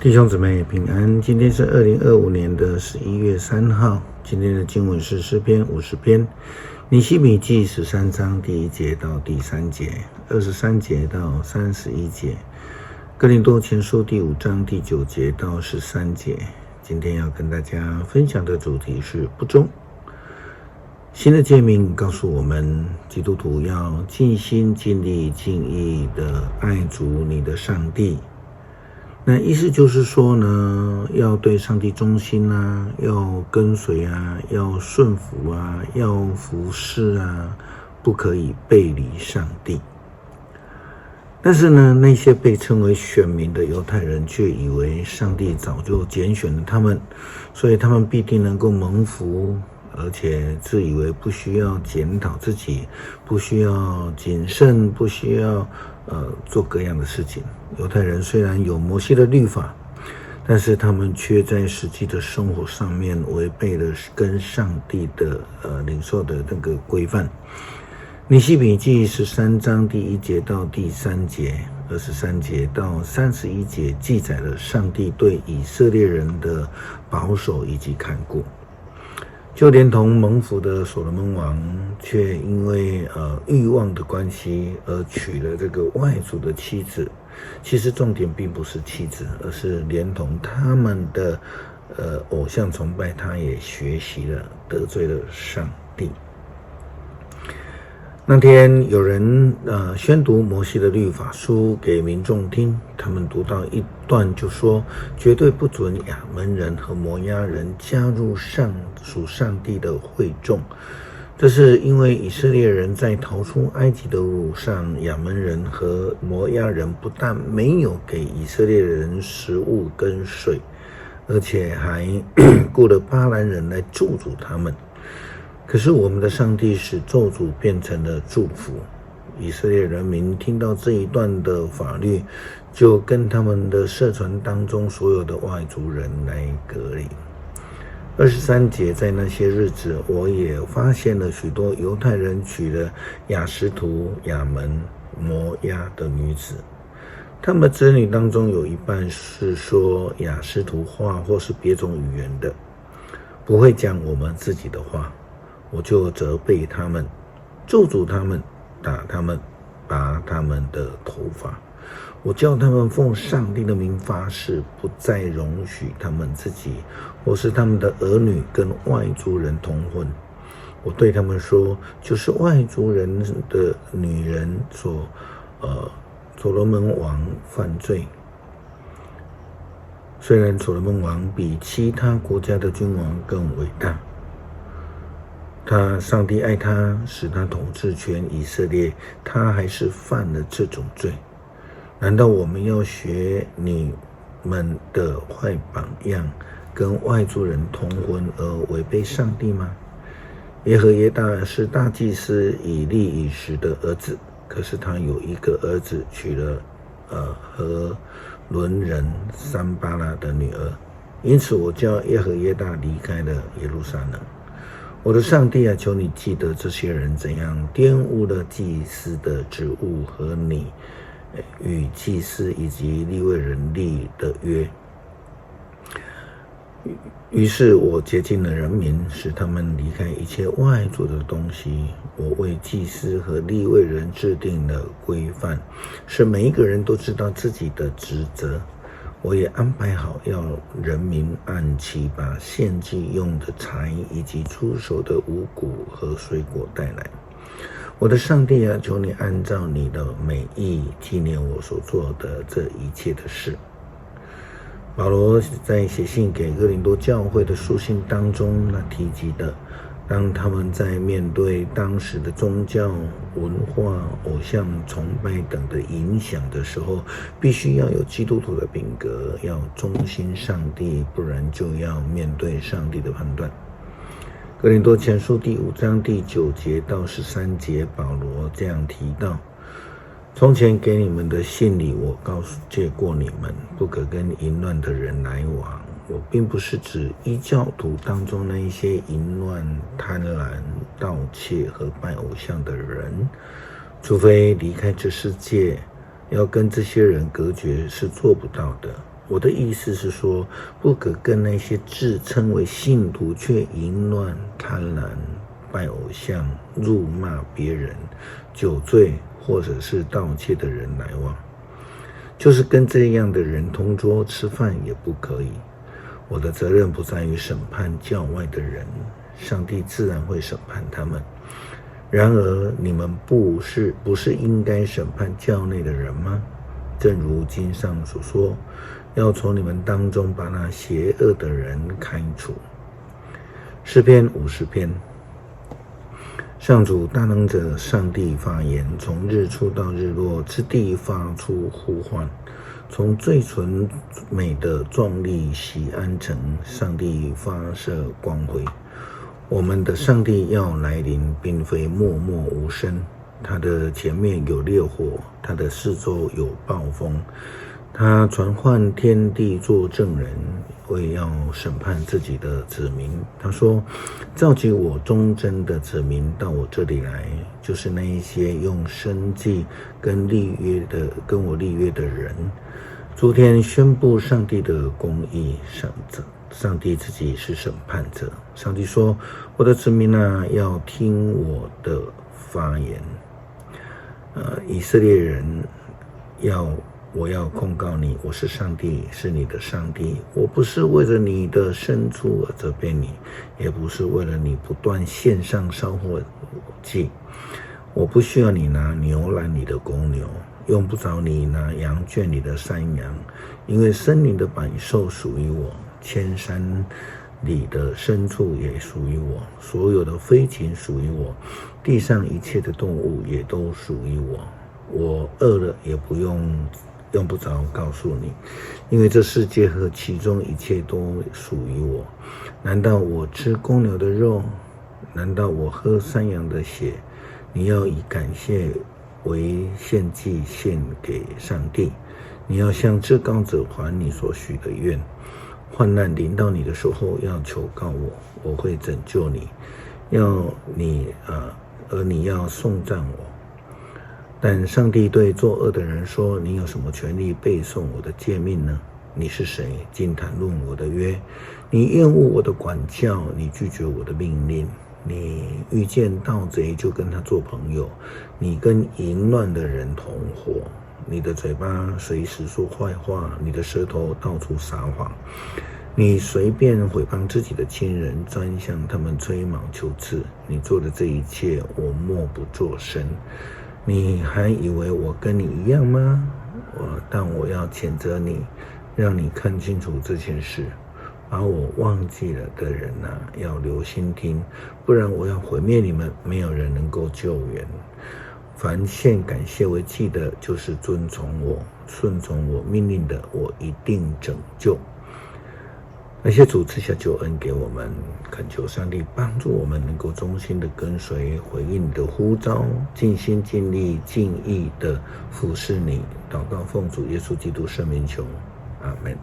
弟兄姊妹平安，今天是2025年的11月3号。今天的经文是诗篇50篇，尼希米记13章第1节到第3节，23节到31节，哥林多前书第5章第9节到13节。今天要跟大家分享的主题是不忠。新的诫命告诉我们，基督徒要尽心尽力尽意的爱主你的上帝。那意思就是说呢，要对上帝忠心啊，要跟随啊，要顺服啊，要服侍啊，不可以背离上帝。但是呢，那些被称为选民的犹太人却以为上帝早就拣选了他们，所以他们必定能够蒙福，而且自以为不需要检讨自己，不需要谨慎，不需要做各样的事情。犹太人虽然有摩西的律法，但是他们却在实际的生活上面违背了跟上帝的领受的那个规范。尼希米记13章第1节到第3节，23节到31节记载了上帝对以色列人的保守以及看顾。就连同蒙福的所罗门王，却因为欲望的关系而娶了这个外族的妻子。其实重点并不是妻子，而是连同他们的偶像崇拜，他也学习了，得罪了上帝。那天有人宣读摩西的律法书给民众听，他们读到一段就说，绝对不准亚扪人和摩押人加入属上帝的会众。这是因为以色列人在逃出埃及的路上，亚扪人和摩押人不但没有给以色列人食物跟水，而且还雇了巴兰人来咒诅他们。可是我们的上帝使咒诅变成了祝福。以色列人民听到这一段的法律，就跟他们的社团当中所有的外族人来隔离。23节，在那些日子，我也发现了许多犹太人娶了亚实图、亚扪、摩押的女子，他们子女当中有一半是说亚实图话或是别种语言的，不会讲我们自己的话。我就责备他们，咒诅他们，打他们，拔他们的头发。我叫他们奉上帝的名发誓，不再容许他们自己或是他们的儿女跟外族人通婚。我对他们说，就是外族人的女人所罗门王犯罪。虽然所罗门王比其他国家的君王更伟大，上帝爱他，使他统治全以色列，他还是犯了这种罪。难道我们要学你们的坏榜样，跟外族人通婚而违背上帝吗？耶和耶大是大祭司以利以实的儿子，可是他有一个儿子娶了和伦人三巴拉的女儿，因此我叫耶和耶大离开了耶路撒冷。我的上帝啊，求你记得这些人怎样玷污了祭司的职务和你与祭司以及利未人立的约。于是我洁净了人民，使他们离开一切外族的东西。我为祭司和利未人制定了规范，使每一个人都知道自己的职责。我也安排好要人民按期把献祭用的柴以及出手的五谷和水果带来。我的上帝啊，求你按照你的美意纪念我所做的这一切的事。保罗在写信给哥林多教会的书信当中提及的，当他们在面对当时的宗教文化、偶像崇拜等的影响的时候，必须要有基督徒的品格，要忠心上帝，不然就要面对上帝的判断。哥林多前书第5章第9节到13节，保罗这样提到，从前给你们的信里，我诫过你们，不可跟淫乱的人来往。我并不是指异教徒当中那一些淫乱、贪婪、盗窃和拜偶像的人，除非离开这世界，要跟这些人隔绝是做不到的。我的意思是说，不可跟那些自称为信徒却淫乱、贪婪、拜偶像、辱骂别人、酒醉或者是盗窃的人来往。就是跟这样的人同桌吃饭也不可以。我的责任不在于审判教外的人，上帝自然会审判他们。然而你们不是应该审判教内的人吗？正如经上所说，要从你们当中把那邪恶的人开除。诗篇50篇。上主大能者上帝发言，从日出到日落之地发出呼唤，从最纯美的壮丽锡安城，上帝发射光辉。我们的上帝要来临，并非默默无声，他的前面有烈火，他的四周有暴风，他传唤天地作证人，为要审判自己的子民。他说，召集我忠贞的子民到我这里来，就是那一些用生计跟我立约的人。诸天宣布上帝的公义，上帝自己是审判者。上帝说，我的子民啊，要听我的发言。以色列人，我要控告你，我是上帝，是你的上帝。我不是为了你的牲畜而责备你，也不是为了你不断献上烧火祭。我不需要你拿牛拦你的公牛，用不着你拿羊圈里的山羊，因为森林的百兽属于我，千山里的牲畜也属于我，所有的飞禽属于我，地上一切的动物也都属于我。我饿了也用不着告诉你，因为这世界和其中一切都属于我。难道我吃公牛的肉？难道我喝山羊的血？你要以感谢为献祭献给上帝，你要向至高者还你所许的愿。患难临到你的时候，要求告我，我会拯救你，而你要颂赞我。但上帝对作恶的人说，你有什么权利背诵我的诫命呢？你是谁，竟谈论我的约？你厌恶我的管教，你拒绝我的命令。你遇见盗贼就跟他做朋友，你跟淫乱的人同伙。你的嘴巴随时说坏话，你的舌头到处撒谎。你随便毁谤自己的亲人，专向他们吹毛求疵。你做的这一切，我默不作声。你还以为我跟你一样吗？但我要谴责你，让你看清楚这件事。把我忘记了的人啊，要留心听，不然我要毁灭你们，没有人能够救援。凡献感谢为祭的，就是遵从我、顺从我命令的，我一定拯救。感谢主赐下救恩给我们，恳求上帝帮助我们能够忠心的跟随，回应你的呼召，尽心尽力尽意的服侍你。祷告奉主耶稣基督圣名求，阿们。